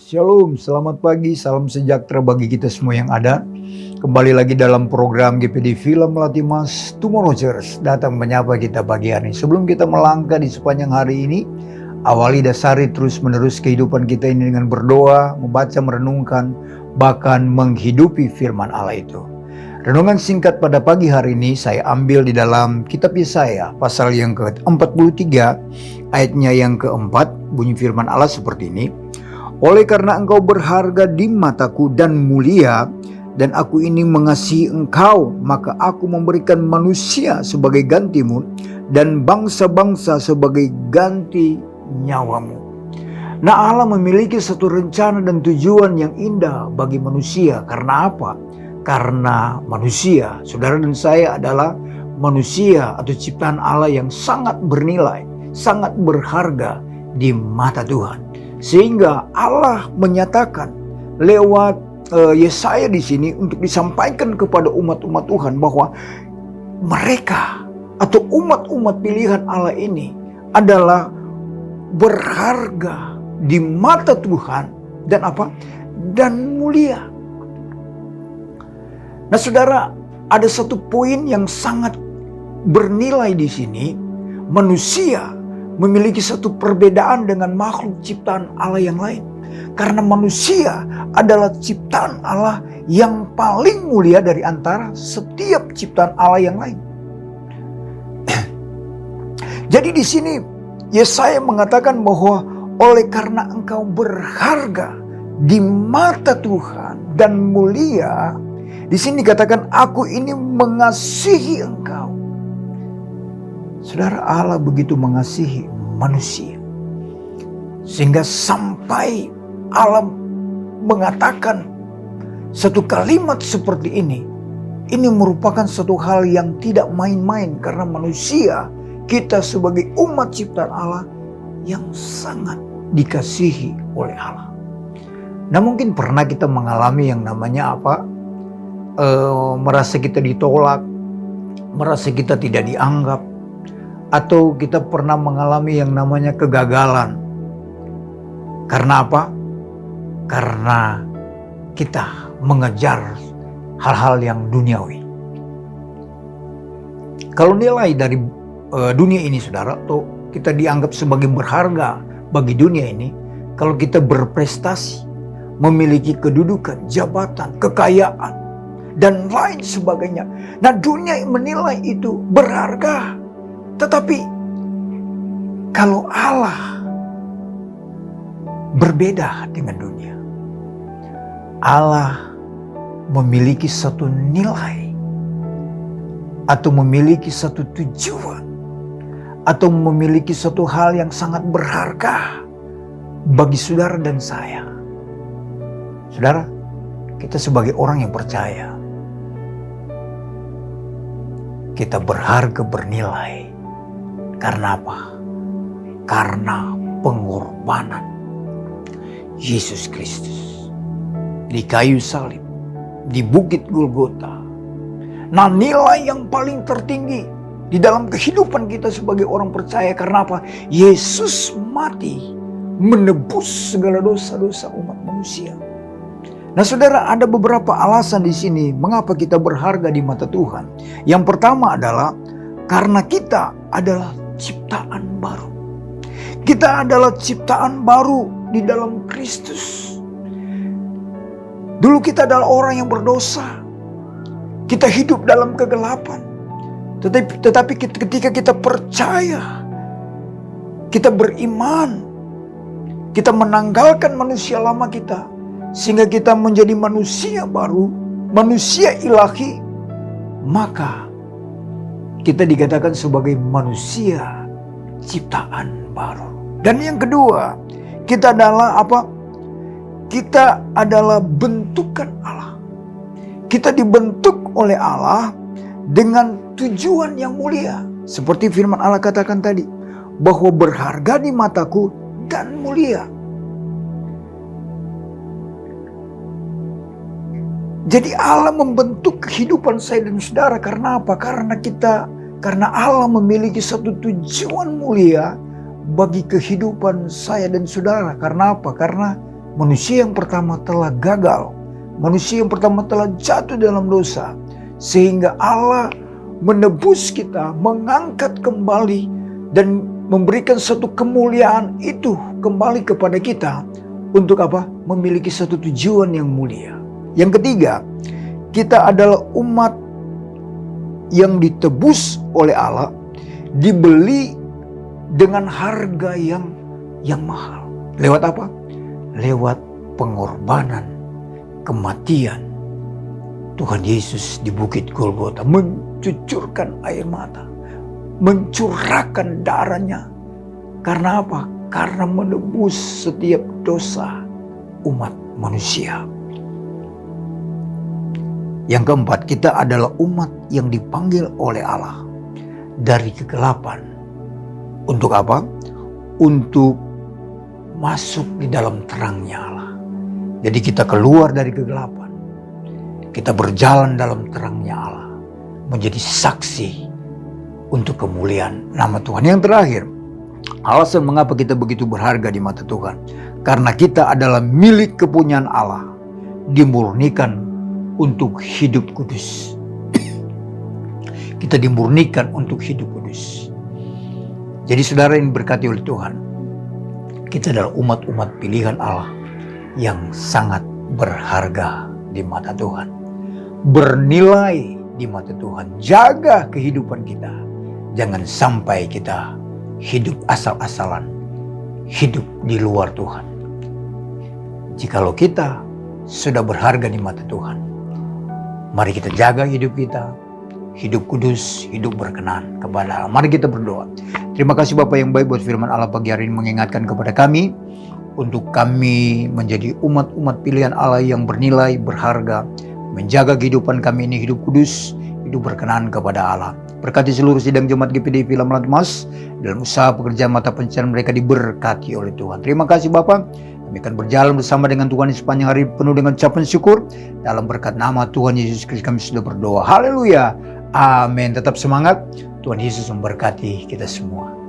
Shalom, selamat pagi, salam sejahtera bagi kita semua yang ada. Kembali lagi dalam program GPD Film Melatih Mas Tomorrowers datang menyapa kita pagi hari ini. Sebelum kita melangkah di sepanjang hari ini, awali dasari terus menerus kehidupan kita ini dengan berdoa, membaca, merenungkan, bahkan menghidupi firman Allah itu. Renungan singkat pada pagi hari ini saya ambil di dalam kitab Yesaya pasal yang ke-43 ayatnya yang keempat. Bunyi firman Allah seperti ini. Oleh karena engkau berharga di mataku dan mulia, dan aku ini mengasihi engkau, maka aku memberikan manusia sebagai gantimu, dan bangsa-bangsa sebagai ganti nyawamu. Nah, Allah memiliki satu rencana dan tujuan yang indah bagi manusia. Karena apa? Karena manusia, saudara dan saya adalah manusia atau ciptaan Allah yang sangat bernilai, sangat berharga di mata Tuhan. Sehingga Allah menyatakan lewat Yesaya di sini untuk disampaikan kepada umat-umat Tuhan bahwa mereka atau umat-umat pilihan Allah ini adalah berharga di mata Tuhan dan apa? Dan mulia. Nah, saudara, ada satu poin yang sangat bernilai di sini. Manusia memiliki satu perbedaan dengan makhluk ciptaan Allah yang lain. Karena manusia adalah ciptaan Allah yang paling mulia dari antara setiap ciptaan Allah yang lain. Jadi di sini Yesaya mengatakan bahwa oleh karena engkau berharga di mata Tuhan dan mulia, di sini dikatakan aku ini mengasihi engkau. Saudara, Allah begitu mengasihi manusia sehingga sampai Allah mengatakan satu kalimat seperti ini merupakan satu hal yang tidak main-main, karena manusia, kita sebagai umat ciptaan Allah yang sangat dikasihi oleh Allah. Nah, mungkin pernah kita mengalami yang namanya merasa kita ditolak, merasa kita tidak dianggap, atau kita pernah mengalami yang namanya kegagalan. Karena apa? Karena kita mengejar hal-hal yang duniawi. Kalau nilai dari dunia ini, saudara, atau kita dianggap sebagai berharga bagi dunia ini, kalau kita berprestasi, memiliki kedudukan, jabatan, kekayaan, dan lain sebagainya. Nah, dunia menilai itu berharga. Tetapi kalau Allah berbeda dengan dunia. Allah memiliki satu nilai atau memiliki satu tujuan atau memiliki satu hal yang sangat berharga bagi saudara dan saya. Saudara, kita sebagai orang yang percaya, kita berharga, bernilai. Karena apa? Karena pengorbanan Yesus Kristus di kayu salib, di bukit Golgota. Nah, nilai yang paling tertinggi di dalam kehidupan kita sebagai orang percaya, karena apa? Yesus mati menebus segala dosa-dosa umat manusia. Nah, saudara, ada beberapa alasan di sini mengapa kita berharga di mata Tuhan. Yang pertama adalah karena kita adalah ciptaan baru. Kita adalah ciptaan baru di dalam Kristus. Dulu kita adalah orang yang berdosa. Kita hidup dalam kegelapan. Tetapi ketika kita percaya, kita beriman, kita menanggalkan manusia lama kita, sehingga kita menjadi manusia baru, manusia ilahi, maka kita dikatakan sebagai manusia ciptaan baru. Dan yang kedua, kita adalah apa? Kita adalah bentukan Allah. Kita dibentuk oleh Allah dengan tujuan yang mulia. Seperti firman Allah katakan tadi, bahwa berharga di mataku dan mulia. Jadi Allah membentuk kehidupan saya dan saudara. Karena apa? Karena Allah memiliki satu tujuan mulia bagi kehidupan saya dan saudara. Karena apa? Karena manusia yang pertama telah gagal. Manusia yang pertama telah jatuh dalam dosa. Sehingga Allah menebus kita, mengangkat kembali dan memberikan satu kemuliaan itu kembali kepada kita. Untuk apa? Memiliki satu tujuan yang mulia. Yang ketiga, kita adalah umat yang ditebus oleh Allah, dibeli dengan harga yang mahal. Lewat apa? Lewat pengorbanan, kematian. Tuhan Yesus di Bukit Golgota mencucurkan air mata, mencurahkan darahnya. Karena apa? Karena menebus setiap dosa umat manusia. Yang keempat, kita adalah umat yang dipanggil oleh Allah dari kegelapan. Untuk apa? Untuk masuk di dalam terangnya Allah. Jadi kita keluar dari kegelapan. Kita berjalan dalam terangnya Allah. Menjadi saksi untuk kemuliaan nama Tuhan. Yang terakhir, alasan mengapa kita begitu berharga di mata Tuhan. Karena kita adalah milik kepunyaan Allah. Dimurnikan untuk hidup kudus. Kita dimurnikan untuk hidup kudus. Jadi saudara yang berkati oleh Tuhan, kita adalah umat-umat pilihan Allah yang sangat berharga di mata Tuhan. Bernilai di mata Tuhan. Jaga kehidupan kita. Jangan sampai kita hidup asal-asalan, hidup di luar Tuhan. Jikalau kita sudah berharga di mata Tuhan, mari kita jaga hidup kita, hidup kudus, hidup berkenan kepada Allah. Mari kita berdoa. Terima kasih Bapa yang baik buat firman Allah pagi hari ini mengingatkan kepada kami untuk kami menjadi umat-umat pilihan Allah yang bernilai, berharga, menjaga kehidupan kami ini hidup kudus, hidup berkenan kepada Allah. Berkati seluruh sidang jemaat GPD Villa Melatmas dalam usaha pekerjaan mata pencarian mereka diberkati oleh Tuhan. Terima kasih Bapa. Kami akan berjalan bersama dengan Tuhan di sepanjang hari penuh dengan ucapan syukur. Dalam berkat nama Tuhan Yesus Kristus kami sudah berdoa. Haleluya. Amin. Tetap semangat. Tuhan Yesus memberkati kita semua.